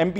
MP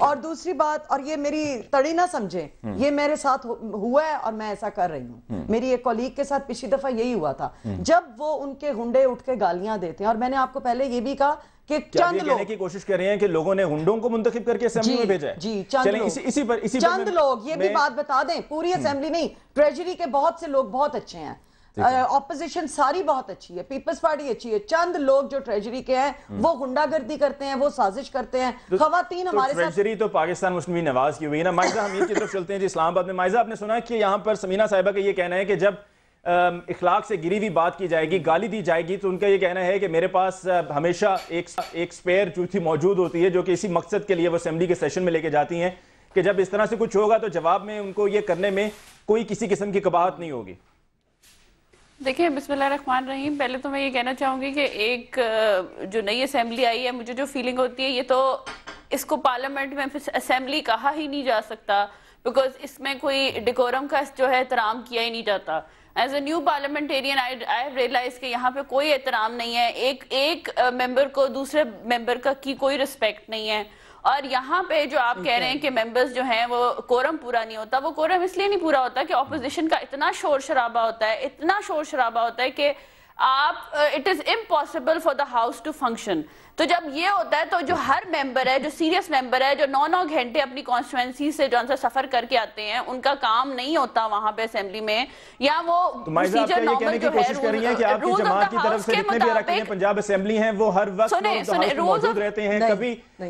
اور دوسری بات, اور یہ میری تڑی نہ سمجھیں, یہ میرے ساتھ ہوا ہے اور میں ایسا کر رہی ہوں. میری ایک کولیگ کے ساتھ پچھلی دفعہ یہی ہوا تھا, جب وہ ان کے گنڈے اٹھ کے گالیاں دیتے ہیں, اور میں نے آپ کو پہلے یہ بھی کہا کہ چند لوگ کی کوشش کر رہے ہیں کہ لوگوں نے گنڈوں کو منتخب کر کے اسمبلی میں بھیجا ہے. جی چند لوگ, یہ بھی بات بتا دیں, پوری اسمبلی نہیں, ٹریجری کے بہت سے لوگ بہت اچھے ہیں, اپوزیشن ساری بہت اچھی ہے, پیپلز پارٹی اچھی ہے, چند لوگ جو ٹریجری کے ہیں وہ غنڈہ گردی کرتے ہیں, وہ سازش کرتے ہیں. خواتین ہمارے ساتھ ٹریجری تو پاکستان مسلم لیگ نواز کی ہوئی ہے نا. مائزہ ہم یہ طرف چلتے ہیں جی اسلام آباد میں. مائزہ آپ نے سنا کہ یہاں پر سمینہ صاحبہ کا یہ کہنا ہے کہ جب اخلاق سے گری ہوئی بات کی جائے گی, گالی دی جائے گی, تو ان کا یہ کہنا ہے کہ میرے پاس ہمیشہ ایک سپیئر چوتھی موجود ہوتی ہے جو کہ اسی مقصد کے لیے وہ اسمبلی کے سیشن میں لے کے جاتی ہیں کہ جب اس طرح سے کچھ ہوگا تو جواب میں ان کو یہ کرنے میں کوئی کسی قسم کی قباحت نہیں ہوگی. دیکھیں, بسم اللہ الرحمن الرحیم, پہلے تو میں یہ کہنا چاہوں گی کہ ایک جو نئی اسمبلی آئی ہے, مجھے جو فیلنگ ہوتی ہے, یہ تو اس کو پارلیمنٹ میں اسمبلی کہا ہی نہیں جا سکتا, بیکاز اس میں کوئی ڈیکورم کا جو ہے احترام کیا ہی نہیں جاتا. As a new parliamentarian I have realise کہ یہاں پہ کوئی احترام نہیں ہے, ایک ممبر کو دوسرے ممبر کا کی کوئی رسپیکٹ نہیں ہے. اور یہاں پہ جو آپ کہہ رہے ہیں کہ ممبرز جو ہیں وہ کورم پورا نہیں ہوتا, وہ کورم اس لیے نہیں پورا ہوتا کہ اپوزیشن کا اتنا شور شرابہ ہوتا ہے, اتنا شور شرابہ ہوتا ہے کہ آپ it is impossible for the house to function. تو جب یہ ہوتا ہے تو جو ہر ممبر ہے, جو سیریس ممبر ہے, جو 9 گھنٹے اپنی کانسٹیٹوئنسی سے جو سفر کر کے آتے ہیں, ان کا کام نہیں ہوتا وہاں پہ اسمبلی میں, یا وہ پروسیجر نارمل جو ہے رولز آف دا ہاؤس کے مطابق پنجاب اسمبلی ہیں وہ ہر وقت موجود رہتے ہیں,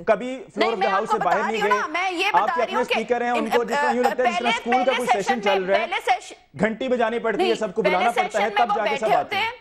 کبھی فلور آف دا ہاؤس سے باہر نہیں گئے. آپ کے اپنے اسپیکر ہیں, ان کو جتنا یوں لگتا ہے جس طرح اسکول کا کوئی سیشن چل رہا ہے, گھنٹی بجانی پڑتی ہے, سب کو بلانا پڑتا ہے, تب جا کے سب آتے ہیں.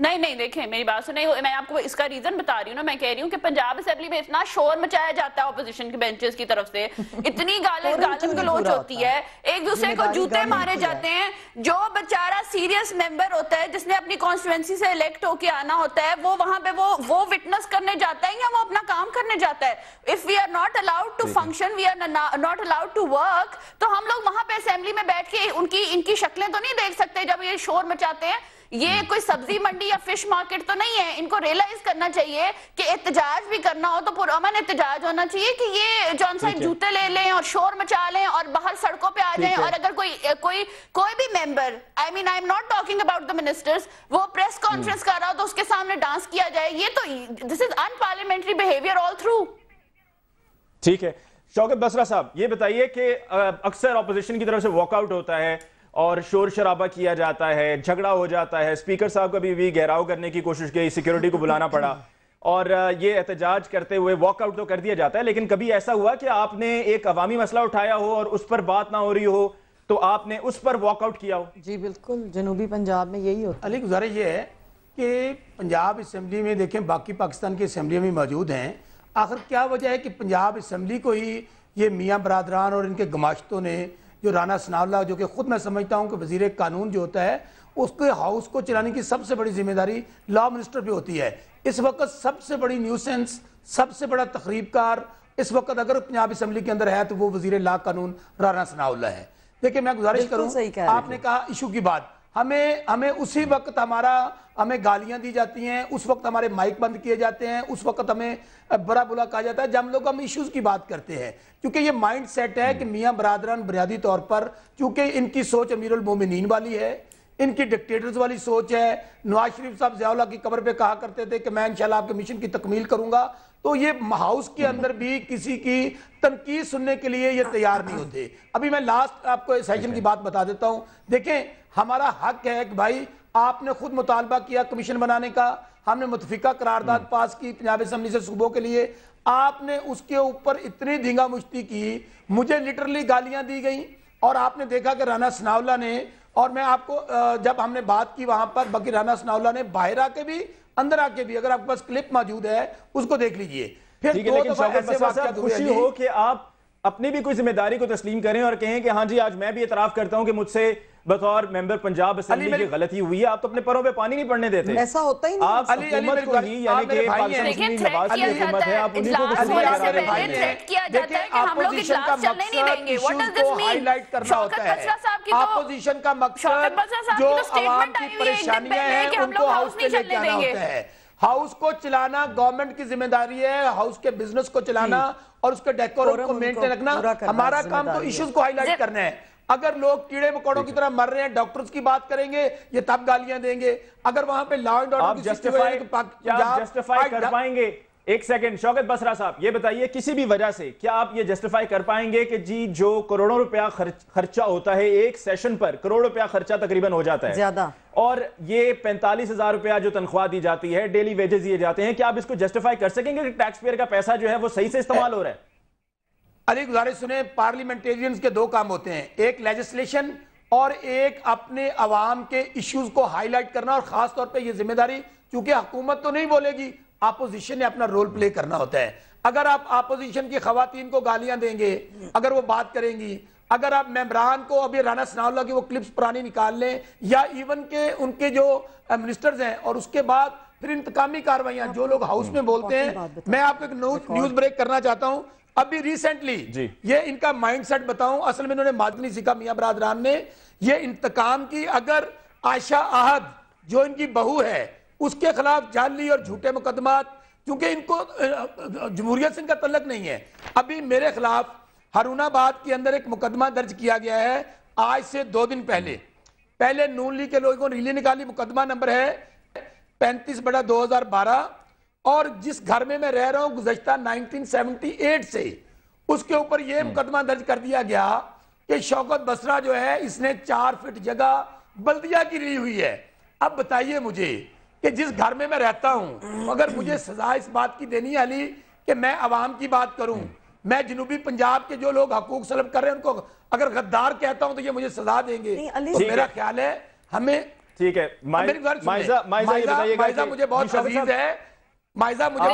نہیں دیکھیں میری بات سنیں, میں آپ کو اس کا ریزن بتا رہی ہوں نا. میں کہہ رہی ہوں کہ پنجاب اسمبلی میں اتنا شور مچایا جاتا ہے اپوزیشن کے بینچز کی طرف سے, اتنی گالم گلوچ ہوتی ہے, ایک دوسرے کو جوتے مارے جاتے ہیں. جو بیچارہ سیریس ممبر ہوتا ہے جس نے اپنی کانسٹیٹوئنسی سے الیکٹ ہو کے آنا ہوتا ہے, وہ وہاں پہ وہ وٹنس کرنے جاتا ہے یا وہ اپنا کام کرنے جاتا ہے. If we are not allowed to function, we are not allowed to work, تو ہم لوگ وہاں پہ اسمبلی میں بیٹھ کے ان کی شکلیں تو نہیں دیکھ سکتے جب یہ شور مچاتے ہیں. یہ کوئی سبزی منڈی یا فش مارکیٹ تو نہیں ہے. ان کو ریلائز کرنا چاہیے کہ احتجاج بھی کرنا ہو تو پرامن احتجاج ہونا چاہیے, کہ یہ جون سا جوتے لے لیں اور شور مچا لیں اور باہر سڑکوں پہ آ جائیں. اور اگر کوئی بھی member, I mean I am not talking about the ministers, وہ پریس کانفرنس کر رہا ہو تو اس کے سامنے ڈانس کیا جائے, یہ تو دس از ان پارلیمنٹری بہیویئر آل تھرو. ٹھیک ہے. شوکت بسرا صاحب, یہ بتائیے کہ اکثر اپوزیشن کی طرف سے واک آؤٹ ہوتا ہے اور شور شرابہ کیا جاتا ہے, جھگڑا ہو جاتا ہے, اسپیکر صاحب کا بھی گھیراؤ کرنے کی کوشش کی, سیکیورٹی کو بلانا پڑا, اور یہ احتجاج کرتے ہوئے واک آؤٹ تو کر دیا جاتا ہے. لیکن کبھی ایسا ہوا کہ آپ نے ایک عوامی مسئلہ اٹھایا ہو اور اس پر بات نہ ہو رہی ہو تو آپ نے اس پر واک آؤٹ کیا ہو؟ جی بالکل, جنوبی پنجاب میں یہی ہوتا ہے. علی, گزارش یہ ہے کہ پنجاب اسمبلی میں دیکھیں باقی پاکستان کی اسمبلیاں بھی موجود ہیں, آخر کیا وجہ ہے کہ پنجاب اسمبلی کو ہی یہ میاں برادران اور ان کے گماشتوں نے, جو رانا ثناء اللہ, جو کہ خود میں سمجھتا ہوں کہ وزیر قانون جو ہوتا ہے, اس کے ہاؤس کو چلانے کی سب سے بڑی ذمہ داری لا منسٹر پہ ہوتی ہے. اس وقت سب سے بڑی نیوسنس, سب سے بڑا تخریب کار اس وقت اگر پنجاب اسمبلی کے اندر ہے تو وہ وزیر لا قانون رانا ثناء اللہ ہے. دیکھیں میں گزارش کروں, آپ نے کہا ایشو کی بات, ہمیں اسی وقت ہمیں گالیاں دی جاتی ہیں, اس وقت ہمارے مائک بند کیے جاتے ہیں, اس وقت ہمیں برا بلا کہا جاتا ہے جب ہم ایشوز کی بات کرتے ہیں. کیونکہ یہ مائنڈ سیٹ ہے کہ میاں برادران بنیادی طور پر, چونکہ ان کی سوچ امیر المومنین والی ہے, ان کی ڈکٹیٹرز والی سوچ ہے. نواز شریف صاحب ضیاء اللہ کی قبر پہ کہا کرتے تھے کہ میں انشاءاللہ آپ کے مشن کی تکمیل کروں گا, تو یہ ہاؤس کے اندر بھی کسی کی تنقید سننے کے لیے یہ تیار نہیں ہوتے. ابھی میں لاسٹ آپ کو سیشن کی بات بتا دیتا ہوں. دیکھیں ہمارا حق ہے کہ بھائی آپ نے خود مطالبہ کیا کمیشن بنانے کا, ہم نے متفقہ قرارداد پاس کی پنجاب اسمبلی سے صوبوں کے لیے, آپ نے اس کے اوپر اتنی دھینگا مشتی کی, مجھے لٹرلی گالیاں دی گئیں, اور آپ نے دیکھا کہ رانا ثناء اللہ نے, اور میں آپ کو جب ہم نے بات کی وہاں پر, باقی رانا ثناء اللہ نے باہر آ کے بھی اندر آ کے بھی, اگر آپ کے پاس کلپ موجود ہے اس کو دیکھ لیجئے. پھر دو دفعہ ایسے واقعات ہوئے. خوشی ہو کہ آپ اپنی بھی کوئی ذمہ داری کو تسلیم کریں اور کہیں کہ ہاں جی آج میں بھی اعتراف کرتا ہوں کہ مجھ سے بطور ممبر پنجاب اسمبلی کی غلطی ہوئی ہے. آپ تو اپنے پروں پہ پانی نہیں پڑنے دیتے. ایسا ہوتا ہی نہیں. آپ حکومت کو ہی, یعنی کہ پاکستان مسلم لیگ نواز کی حکومت ہے, آپ انہی کو اپوزیشن کا مقصد ایشوز کو ہائی لائٹ کرنا ہوتا ہے. اپوزیشن کا مقصد جو عوام کی پریشانیاں ہیں ان کو ہاؤس پہ لے کے آنا ہوتا ہے. ہاؤس کو چلانا گورنمنٹ کی ذمہ داری ہے، ہاؤس کے بزنس کو چلانا اور اس کے ڈیکورم کو مینٹین رکھنا ہمارا کام، تو ایشوز کو ہائی لائٹ کرنا ہے۔ اگر لوگ کیڑے مکوڑوں کی طرح مر رہے ہیں، ڈاکٹرز کی بات کریں گے یہ تب گالیاں دیں گے۔ اگر وہاں پہ لا اینڈ آرڈر کی جسٹیفائی کر پائیں گے؟ ایک سیکنڈ شوکت بسرا صاحب یہ بتائیے، کسی بھی وجہ سے کیا آپ یہ جسٹیفائی کر پائیں گے کہ جی جو کروڑوں روپیہ خرچہ ہوتا ہے ایک سیشن پر، کروڑ روپیہ خرچہ تقریباً ہو جاتا ہے زیادہ، اور یہ 45,000 روپیہ جو تنخواہ دی جاتی ہے، ڈیلی ویجز دیے جاتے ہیں، کیا آپ اس کو جسٹیفائی کر سکیں گے کہ ٹیکس پیئر کا پیسہ جو ہے وہ صحیح سے استعمال ہو رہا ہے؟ علی گزارش سنیں، پارلیمنٹیرینز کے دو کام ہوتے ہیں، ایک لیجسلیشن اور ایک اپنے عوام کے ایشوز کو ہائی لائٹ کرنا، اور خاص طور پہ یہ ذمہ داری چونکہ حکومت تو نہیں بولے گی، اپوزیشن نے اپنا رول پلے کرنا ہوتا ہے۔ اگر آپ اپوزیشن کی خواتین کو گالیاں دیں گے، اگر وہ بات کریں گی، اگر آپ ممبران کو ابھی رانا ثناء اللہ کی وہ کلپس پرانی نکال لیں، یا ایون کہ ان کے جو منسٹرز ہیں، اور اس کے بعد پھر انتقامی کاروائیاں جو لوگ ہاؤس میں بولتے ہیں، میں آپ کو ایک نیوز بریک کرنا چاہتا ہوں۔ ابھی ریسنٹلی یہ ان کا مائنڈ سیٹ بتاؤں، اصل میں انہوں نے مادنی سیکھا میاں برادران نے، یہ انتقام کی، اگر عائشہ احد جو ان کی بہو ہے اس کے خلاف جعلی اور جھوٹے مقدمات، کیونکہ ان کو جمہوریت سے ان کا تعلق نہیں ہے، ابھی میرے خلاف ہارون آباد کے اندر ایک مقدمہ درج کیا گیا ہے آج سے 2 دن پہلے نون لیگ کے لوگوں نے ریلی نکالی، مقدمہ نمبر ہے 35/2012، اور جس گھر میں رہ رہا ہوں گزشتہ 1978 سے، اس کے اوپر یہ مقدمہ درج کر دیا گیا کہ شوکت بسرا جو ہے اس نے 4 فٹ جگہ بلدیہ کی لی ہوئی ہے۔ اب بتائیے مجھے کہ جس گھر میں رہتا ہوں، اگر مجھے سزا اس بات کی دینی ہے علی کہ میں عوام کی بات کروں، میں جنوبی پنجاب کے جو لوگ حقوق سلب کر رہے ہیں ان کو اگر غدار کہتا ہوں تو یہ مجھے سزا دیں گے، تو میرا خیال ہے ہمیں ٹھیک ہے۔ مائزہ مجھے بہت عزیز ہے، مائزہ مجھے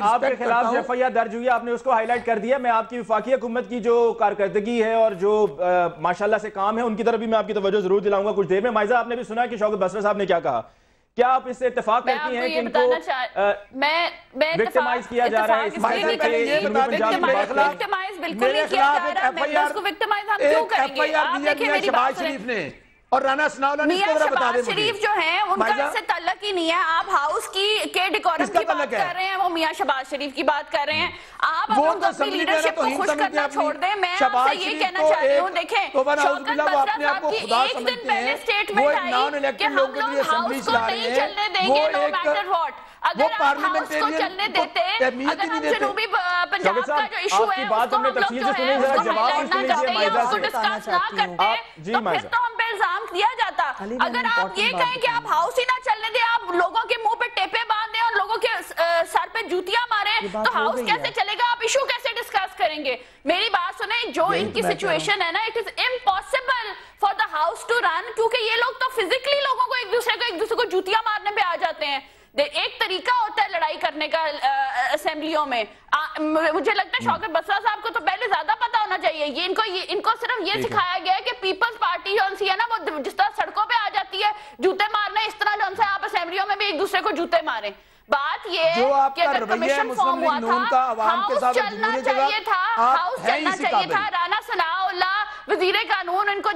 آپ کے خلاف ایف آئی آر درج ہوئی ہے، آپ نے اس کو ہائی لائٹ کر دیا۔ میں آپ کی وفاقی حکومت کی جو کارکردگی ہے اور جو ماشاءاللہ سے کام ہے ان کی طرف بھی میں آپ کی توجہ ضرور دلاؤں گا کچھ دیر میں۔ مائزہ آپ نے بھی سنا کہ شوکت بسرا صاحب نے کیا کہا، کیا آپ اس سے اتفاق کرتی ہیں کہ ان کو وکٹمائز کیا جا رہا ہے؟ وکٹمائز بالکل نہیں کیا جا رہا، ممبرز کو وکٹمائز ہم کیوں کریں گے؟ آپ دیکھیں میری بات سنیں، اور رانا ثناء اللہ نے اس کو بتا دے، شہباز شریف جو ہیں ان کا اس سے تعلق ہی نہیں ہے۔ آپ ہاؤس کے ڈیکورم کی بات کر رہے ہیں، وہ میاں شہباز شریف کی بات کر رہے ہیں۔ آپ اپنی لیڈرشپ کو خوش کرنا چھوڑ دیں۔ میں آپ سے یہ کہنا چاہ رہی ہوں، دیکھیں شوکت بسرا صاحب کی ایک دن پہلے سٹیٹمنٹ آئی کہ ہم لوگ ہاؤس کو نہیں چلنے دیں گے نو میٹر واٹ۔ اگر آپ ہاؤس کو چلنے دیتے، اگر ہم جنوبی پنجاب کا جو ایشو ہے اس کو ہم لوگ جو ہے اس کو ہائی لائٹ نہ کرتے یا اس کو ڈسکس نہ کرتے تو پھر تو ہم پہ الزام دیا جاتا۔ اگر آپ یہ کہیں کہ آپ ہاؤس ہی نہ چلنے دیں، آپ لوگوں کے منہ پہ ٹیپے باندھیں اور لوگوں کے سر پہ جوتیاں ماریں، تو ہاؤس کیسے چلے گا؟ آپ ایشو کیسے ڈسکس کریں گے؟ میری بات سنیں، جو ان کی سچویشن ہے نا، it is impossible for the house to run, کیونکہ یہ لوگ تو فزیکلی لوگوں کو ایک دوسرے کو جوتیاں مارنے پہ آ جاتے ہیں۔ ایک طریقہ ہوتا ہے لڑائی کرنے کا اسمبلیوں میں۔ مجھے لگتا ہے شوکت بسرا صاحب کو تو پہلے زیادہ پتا ہونا چاہیے۔ یہ ان کو صرف یہ سکھایا گیا ہے کہ پیپلز پارٹی جو سی ہے نا، وہ جس طرح سڑکوں پہ آ جاتی ہے جوتے مارنے، اس طرح جو آپ اسمبلیوں میں بھی ایک دوسرے کو جوتے ماریں۔ بات یہ ہے کہ اگر کمیشن فارم ہوا تھا، ہاؤس چلنا چاہیے تھا، ہاؤس چلنا چاہیے تھا۔ رانا ثناء اللہ وزیر قانون، ان کو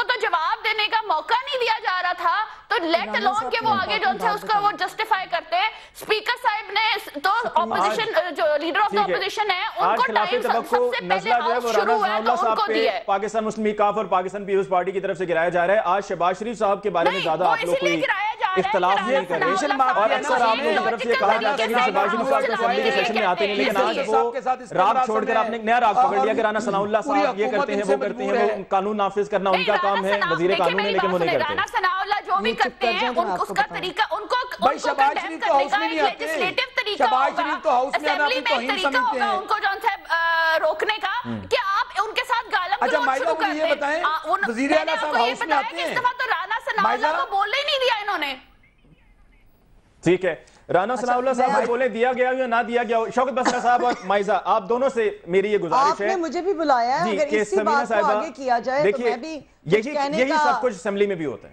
تو جواب دینے کا موقع نہیں دیا جا رہا تھا، تو لیٹ الون کہ وہ آگے جو سے اس کو وہ جسٹیفائی کرتے۔ اسپیکر صاحب نے تو اپوزیشن جو لیڈر آف دا اپوزیشن ہے ان کو ٹائم سب سے پہلے ہاؤس شروع ہوا ہے تو ان کو دیا ہے۔ پاکستان مسلم لیگ کاف اور پاکستان پیپلز پارٹی کی طرف سے گرایا جا رہا ہے۔ آج شہباز شریف صاحب کے بارے میں زیادہ آپ لوگ کوئی اختلاف نہیں کر رہے، اور اکثر آپ لوگوں کی طرف سے یہ کہا جاتا ہے کہ شہباز شریف صاحب اسمبلی کے سیشن میں آتے نہیں، لیکن آج وہ راگ چھوڑ کر آپ نے ایک نیا راگ پکڑ لیا کہ رانا ثناء اللہ صاحب یہ کرتے ہیں وہ کرتے ہیں، وہ قانون نافذ کرنا ان کا کام ہے، وزیر قانون ہے، لیکن وہ نہیں کرتے۔ رانا ثناء اللہ جو بھی کرتے ہیں اس کا طریقہ ان کو شہباز شریف تو ہاؤس میں نہیں آتے، شہباز شریف تو ہاؤس میں آنا اپنی توہین سمجھتے ہیں ان کو جو ہے روکنے کا کہ آپ ان کے ساتھ گالم گلوچ شروع کرتے ہیں۔ یہ بتائیں وزیر اعلیٰ صاحب ہاؤس میں آتے ہیں، اس دفعہ تو رانا ثناء اللہ کو بولنے ہی نہیں دیا انہوں نے۔ ٹھیک ہے، رانا ثناء اللہ صاحب کو بولے دیا گیا یا نہ دیا گیا۔ شوکت بسرا صاحب اور مائزہ، آپ دونوں سے میری یہ گزارش ہے، آپ نے مجھے بھی بلایا ہے، اگر اسی بات کو آگے کیا جائے تو میں بھی یہی سب کچھ اسمبلی میں بھی ہوتا ہے۔